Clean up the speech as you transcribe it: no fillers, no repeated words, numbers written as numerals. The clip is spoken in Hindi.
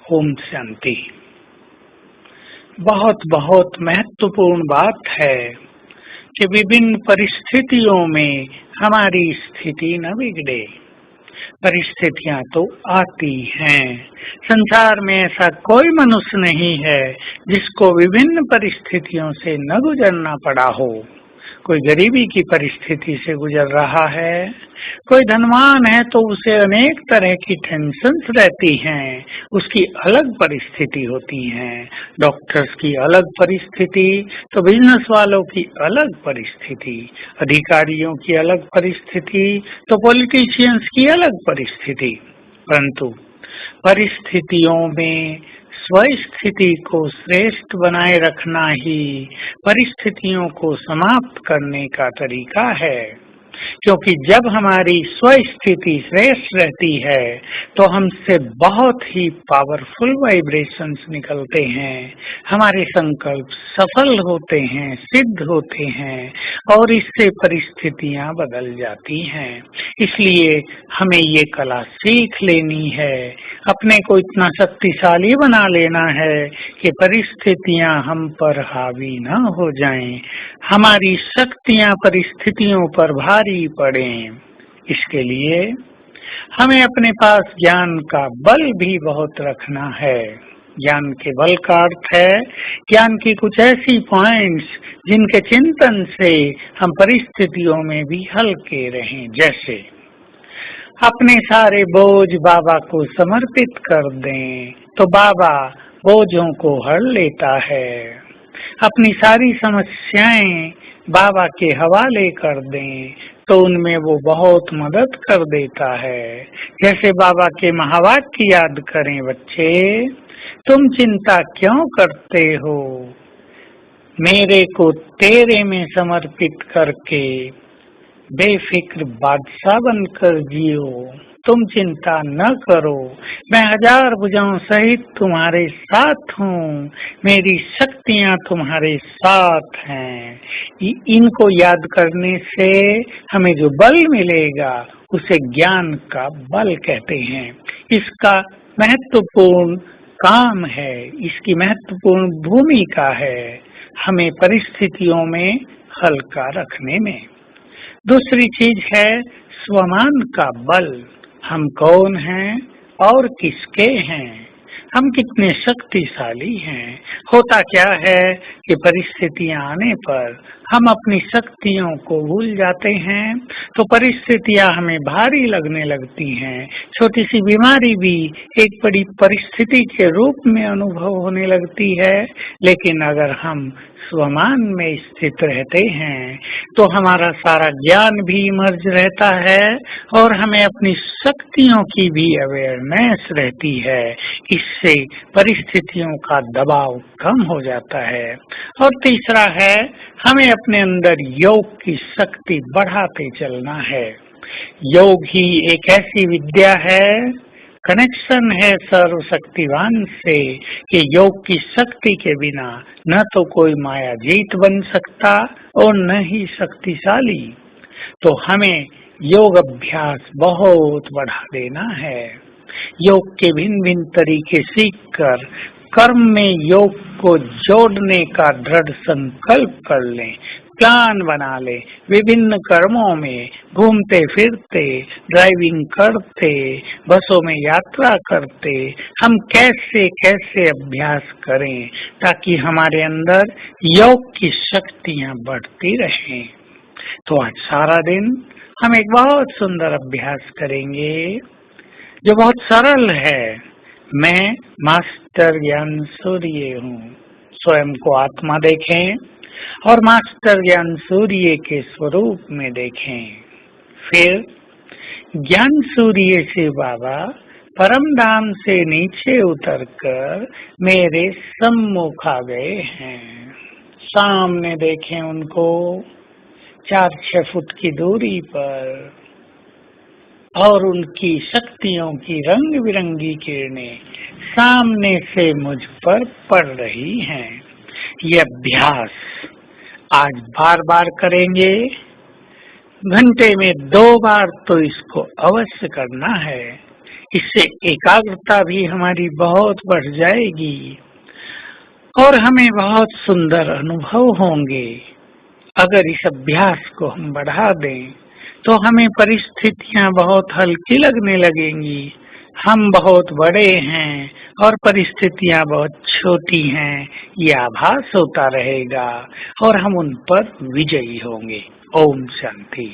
ओम शांति। बहुत बहुत महत्वपूर्ण बात है कि विभिन्न परिस्थितियों में हमारी स्थिति न बिगड़े। परिस्थितियां तो आती हैं। संसार में ऐसा कोई मनुष्य नहीं है जिसको विभिन्न परिस्थितियों से न गुजरना पड़ा हो। कोई गरीबी की परिस्थिति से गुजर रहा है, कोई धनवान है तो उसे अनेक तरह की टेंशन्स रहती हैं, उसकी अलग परिस्थिति होती है। डॉक्टर्स की अलग परिस्थिति तो बिजनेस वालों की अलग परिस्थिति, अधिकारियों की अलग परिस्थिति तो पॉलिटिशियंस की अलग परिस्थिति। परंतु परिस्थितियों में स्वस्थिति को श्रेष्ठ बनाए रखना ही परिस्थितियों को समाप्त करने का तरीका है। क्योंकि जब हमारी स्वस्थिति श्रेष्ठ रहती है तो हमसे बहुत ही पावरफुल वाइब्रेशंस निकलते हैं, हमारे संकल्प सफल होते हैं, सिद्ध होते हैं और इससे परिस्थितियां बदल जाती हैं। इसलिए हमें ये कला सीख लेनी है, अपने को इतना शक्तिशाली बना लेना है कि परिस्थितियां हम पर हावी न हो जाएं, हमारी शक्तियां परिस्थितियों पर भारी पड़े। इसके लिए हमें अपने पास ज्ञान का बल भी बहुत रखना है। ज्ञान के बल का अर्थ है ज्ञान की कुछ ऐसी पॉइंट्स जिनके चिंतन से हम परिस्थितियों में भी हल्के रहें। जैसे अपने सारे बोझ बाबा को समर्पित कर दें तो बाबा बोझों को हर लेता है। अपनी सारी समस्याएं बाबा के हवाले कर दें तो उनमें वो बहुत मदद कर देता है। जैसे बाबा के महावाक्य याद करें, बच्चे तुम चिंता क्यों करते हो, मेरे को तेरे में समर्पित करके बेफिक्र बादशाह बनकर जियो। तुम चिंता न करो, मैं 1000 भुजाओं सहित तुम्हारे साथ हूँ, मेरी शक्तियाँ तुम्हारे साथ हैं। इनको याद करने से हमें जो बल मिलेगा उसे ज्ञान का बल कहते हैं। इसका महत्वपूर्ण काम है, इसकी महत्वपूर्ण भूमिका है हमें परिस्थितियों में हल्का रखने में। दूसरी चीज है स्वमान का बल। हम कौन हैं और किसके हैं, हम कितने शक्तिशाली हैं। होता क्या है कि परिस्थितियां आने पर हम अपनी शक्तियों को भूल जाते हैं तो परिस्थितियां हमें भारी लगने लगती हैं। छोटी सी बीमारी भी एक बड़ी परिस्थिति के रूप में अनुभव होने लगती है। लेकिन अगर हम स्वमान में स्थित रहते हैं तो हमारा सारा ज्ञान भी इमर्ज रहता है और हमें अपनी शक्तियों की भी अवेयरनेस रहती है। इससे परिस्थितियों का दबाव कम हो जाता है। और तीसरा है हमें अपने अंदर योग की शक्ति बढ़ाते चलना है। योग ही एक ऐसी विद्या है, कनेक्शन है सर्वशक्तिवान से कि योग की शक्ति के बिना न तो कोई माया जीत बन सकता और न ही शक्तिशाली। तो हमें योग अभ्यास बहुत बढ़ा देना है। योग के भिन्न भिन्न तरीके सीखकर कर्म में योग को जोड़ने का दृढ़ संकल्प कर लें, प्लान बना ले। विभिन्न कर्मों में घूमते फिरते, ड्राइविंग करते, बसों में यात्रा करते हम कैसे कैसे अभ्यास करें ताकि हमारे अंदर योग की शक्तियां बढ़ती रहें। तो आज सारा दिन हम एक बहुत सुंदर अभ्यास करेंगे जो बहुत सरल है। मैं मास्टर ज्ञान सूर्य हूँ। स्वयं को आत्मा देखें और मास्टर ज्ञान सूर्य के स्वरूप में देखें। फिर ज्ञान सूर्य से बाबा परम धाम से नीचे उतरकर मेरे सम्मुख आ गए हैं। सामने देखें उनको 4-6 फुट की दूरी पर और उनकी शक्तियों की रंग बिरंगी किरणें सामने से मुझ पर पड़ रही हैं। ये अभ्यास आज बार बार करेंगे, घंटे में 2 बार तो इसको अवश्य करना है। इससे एकाग्रता भी हमारी बहुत बढ़ जाएगी और हमें बहुत सुंदर अनुभव होंगे। अगर इस अभ्यास को हम बढ़ा दें तो हमें परिस्थितियां बहुत हल्की लगने लगेंगी। हम बहुत बड़े हैं और परिस्थितियां बहुत छोटी हैं, ये आभास होता रहेगा और हम उन पर विजयी होंगे। ओम शांति।